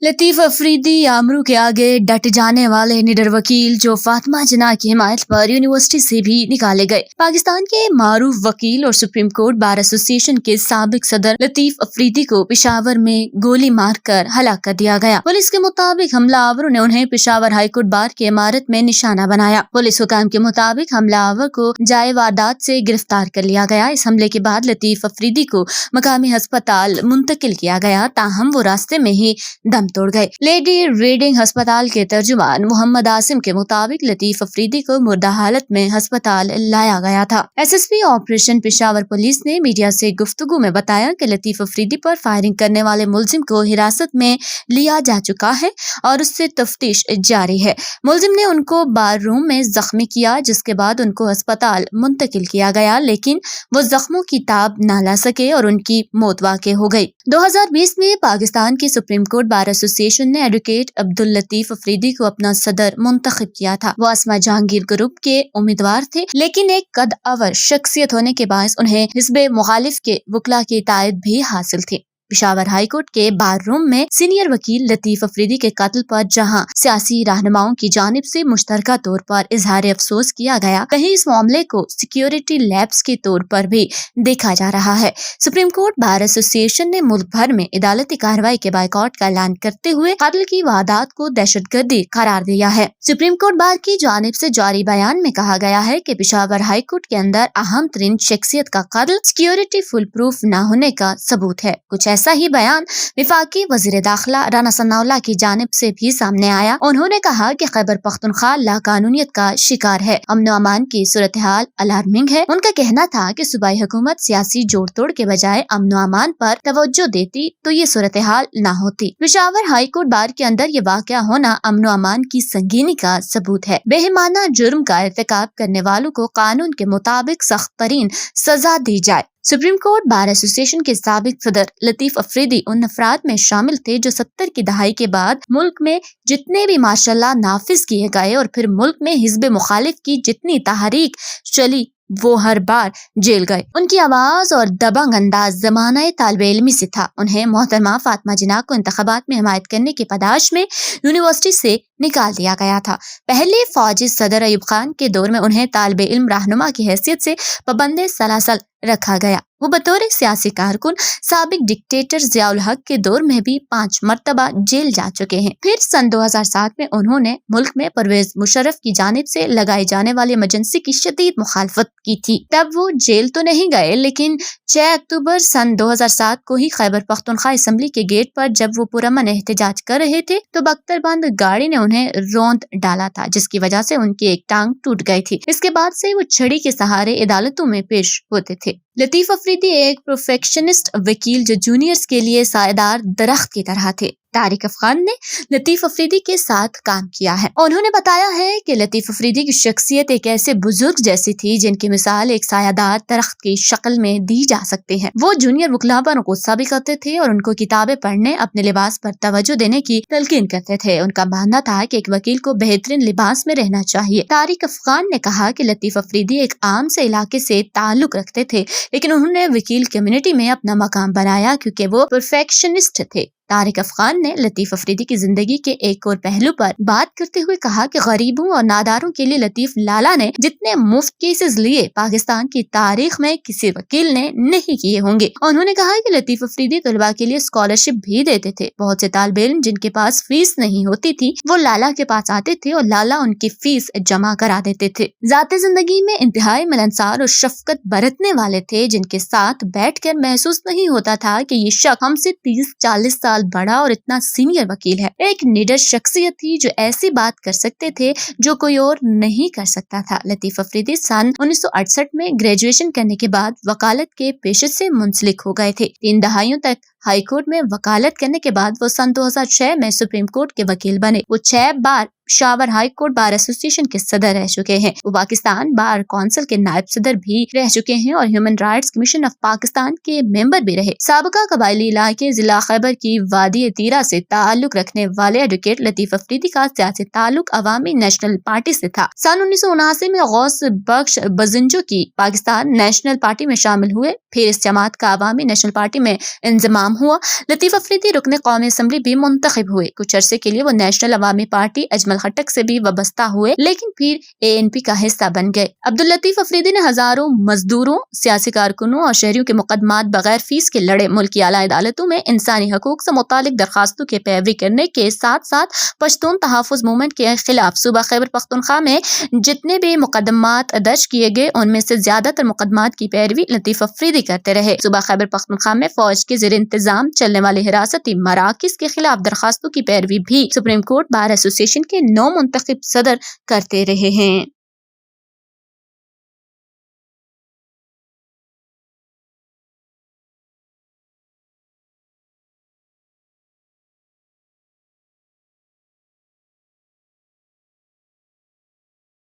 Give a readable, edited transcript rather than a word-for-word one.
लतीफ अफरीदी आमरू के आगे डट जाने वाले निडर वकील जो फातिमा जिन्ना की हिमायत पर यूनिवर्सिटी से भी निकाले गए। पाकिस्तान के मारूफ वकील और सुप्रीम कोर्ट बार एसोसिएशन के साबिक सदर लतीफ अफरीदी को पेशावर में गोली मारकर हलाक कर दिया गया। पुलिस के मुताबिक हमलावरों ने उन्हें पेशावर हाईकोर्ट बार की इमारत में निशाना बनाया। पुलिस हुकाम के मुताबिक हमलावर को जाए वारदात से गिरफ्तार कर लिया गया। इस हमले के बाद लतीफ अफरीदी को मकामी अस्पताल मुंतकिल किया गया, ताहम वो रास्ते में ही दम तोड़ गए। लेडी रीडिंग अस्पताल के तर्जुमान मोहम्मद आसिम के मुताबिक लतीफ अफरीदी को मुर्दा हालत में अस्पताल लाया गया था। एसएसपी ऑपरेशन पेशावर पुलिस ने मीडिया से गुफ्तगू में बताया कि लतीफ अफरीदी पर फायरिंग करने वाले मुलजिम को हिरासत में लिया जा चुका है और उससे तफ्तीश जारी है। मुलजिम ने उनको बार रूम में जख्मी किया, जिसके बाद उनको अस्पताल मुंतकिल किया गया, लेकिन वो जख्मों की ताब न ला सके और उनकी मौत वाक़ई हो गई। 2020 में पाकिस्तान की सुप्रीम कोर्ट बार एसोसिएशन ने एडवोकेट अब्दुल लतीफ अफरीदी को अपना सदर मुंतखब किया था। वो असमा जहांगीर ग्रुप के उम्मीदवार थे, लेकिन एक कद अवर शख्सियत होने के बायस उन्हें हिस्बे मुखालिफ के वकला की तायद भी हासिल थी। पेशावर हाईकोर्ट के बार रूम में सीनियर वकील लतीफ अफरीदी के कत्ल पर जहां सियासी रहनुमाओं की जानिब से मुश्तरका तौर पर इजहार अफसोस किया गया, कहीं इस मामले को सिक्योरिटी लैप्स के तौर पर भी देखा जा रहा है। सुप्रीम कोर्ट बार एसोसिएशन ने मुल्क भर में अदालती कार्रवाई के बाइकआउट का ऐलान करते हुए कत्ल की वारदात को दहशतगर्दी करार दिया है। सुप्रीम कोर्ट बार की जानिब से जारी बयान में कहा गया है कि पेशावर हाईकोर्ट के अंदर अहम तरीन शख्सियत का कत्ल सिक्योरिटी फुल प्रूफ न होने का सबूत है। कुछ ऐसा ही बयान विफाकी वजीर दाखिला राना सनाउल्लाह की जानिब से भी सामने आया। उन्होंने कहा कि खैबर पख्तूनख्वा लाकानूनियत का शिकार है, अमन व अमान की सूरत हाल अलार्मिंग है। उनका कहना था कि सूबाई हुकूमत सियासी जोड़ तोड़ के बजाय अमन व अमान पर तवज्जो देती तो ये सूरत हाल न होती। पेशावर हाई कोर्ट बार के अंदर ये वाक़या होना अमन व अमान की संगीनी का सबूत है। बेहिमाना जुर्म का इर्तिकाब करने वालों को कानून के मुताबिक सख्त तरीन सजा दी जाए। सुप्रीम कोर्ट बार एसोसिएशन के साबिक सदर लतीफ अफरीदी उन अफराद में शामिल थे जो 70 की दहाई के बाद मुल्क में जितने भी माशाल्लाह नाफिज किए गए और फिर मुल्क में हिस्ब मुखालिफ की जितनी तहरीक चली वो हर बार जेल गए। उनकी आवाज और दबंग अंदाज जमाना तालिब इल्मी से था। उन्हें मोहतरमा फातिमा जिन्ना को इंतखाबात में हिमायत करने की पदाश में यूनिवर्सिटी से निकाल दिया गया था। पहले फौजी सदर अयूब खान के दौर में उन्हें तालिब इल्म रहनुमा की हैसियत से पाबंद सलासल रखा गया। वो बतौर सियासी कारकुन साबिक डिक्टेटर जियाउल हक के दौर में भी 5 मरतबा जेल जा चुके हैं। फिर सन 2007 में उन्होंने मुल्क में परवेज मुशर्रफ की जानिब से लगाई जाने वाली इमरजेंसी की शदीद मुखालफत की थी। तब वो जेल तो नहीं गए, लेकिन 6 अक्टूबर सन 2007 को ही खैबर पख्तूनख्वा असम्बली के गेट पर जब वो पुरअमन एहतजाज कर रहे थे तो बख्तरबंद गाड़ी ने उन्हें रौंद डाला था, जिसकी वजह से उनकी एक टांग टूट गई थी। इसके बाद से वो छड़ी के सहारे अदालतों में पेश होते थे। लतीफ अफरीदी एक प्रोफेक्शनिस्ट वकील जो जूनियर्स के लिए सायेदार दरख्त की तरह थे। तारिक अफगान ने लतीफ अफरीदी के साथ काम किया है। उन्होंने बताया है कि लतीफ अफरीदी की शख्सियत एक ऐसे बुजुर्ग जैसी थी जिनकी मिसाल एक सायादार दरख्त की शक्ल में दी जा सकती है। वो जूनियर वकला पर गुस्सा भी करते थे और उनको किताबें पढ़ने, अपने लिबास पर तवज्जो देने की तलकीन करते थे। उनका मानना था कि एक वकील को बेहतरीन लिबास में रहना चाहिए। तारिक अफगान ने कहा कि लतीफ अफरीदी एक आम से इलाके से ताल्लुक रखते थे, लेकिन उन्होंने वकील कम्युनिटी में अपना मकाम बनाया क्योंकि वो परफेक्शनिस्ट थे। तारिक अफगान ने लतीफ अफरीदी की जिंदगी के एक और पहलू पर बात करते हुए कहा कि गरीबों और नादारों के लिए लतीफ लाला ने जितने मुफ्त केसेस लिए पाकिस्तान की तारीख में किसी वकील ने नहीं किए होंगे। उन्होंने कहा कि लतीफ अफरीदी तलबा के लिए स्कॉलरशिप भी देते थे। बहुत से तालिब इल्म जिनके पास फीस नहीं होती थी वो लाला के पास आते थे और लाला उनकी फीस जमा करा देते थे। जाती जिंदगी में इंतहाई मिलनसार और शफकत बरतने वाले थे, जिनके साथ बैठकर महसूस नहीं होता था कि ये शख्स हमसे 30-40 साल बड़ा और इतना सीनियर वकील है। एक निडर शख्सियत थी जो ऐसी बात कर सकते थे जो कोई और नहीं कर सकता था। लतीफ अफरीदी सन 1968 में ग्रेजुएशन करने के बाद वकालत के पेशे से मुंसलिक हो गए थे। 3 दहाइयों तक हाई कोर्ट में वकालत करने के बाद वो सन 2006 में सुप्रीम कोर्ट के वकील बने। वो 6 बार Peshawar high court bar association के सदर रह चुके हैं। वो पाकिस्तान बार काउंसिल के नायब सदर भी रह चुके हैं और human rights commission of Pakistan के मेंबर भी रहे। साबका कबायली इलाके जिला खैबर की वादी तीरा से ताल्लुक रखने वाले एडवोकेट लतीफ अफरीदी का सियासी ताल्लुक अवामी नेशनल पार्टी से था। सन 1979 में गौस बख्श बजिंजो की पाकिस्तान नेशनल पार्टी में शामिल हुए। फिर इस जमात का अवामी नेशनल पार्टी में इंजमाम انتظام ہوا۔ لطیف افریدی رکن قومی اسمبلی بھی منتخب ہوئے۔ کچھ عرصے کے لیے وہ نیشنل عوامی پارٹی اجمل خٹک سے بھی وابستہ ہوئے، لیکن پھر ANP کا حصہ بن گئے۔ عبداللطیف افریدی نے ہزاروں مزدوروں، سیاسی کارکنوں اور شہریوں کے مقدمات بغیر فیس کے لڑے۔ ملک کی اعلیٰ عدالتوں میں انسانی حقوق سے متعلق درخواستوں کی پیروی کرنے کے ساتھ ساتھ پشتون تحفظ موومنٹ کے خلاف صوبہ خیبر پختونخوا میں جتنے بھی مقدمات درج کیے گئے ان میں سے زیادہ تر مقدمات کی پیروی لطیف افریدی کرتے رہے۔ صوبہ خیبر پختونخوا میں فوج کے زیر انتظام چلنے والے حراستی مراکز کے خلاف درخواستوں کی پیروی بھی سپریم کورٹ بار ایسوسی ایشن کے 9 منتخب صدر کرتے رہے ہیں۔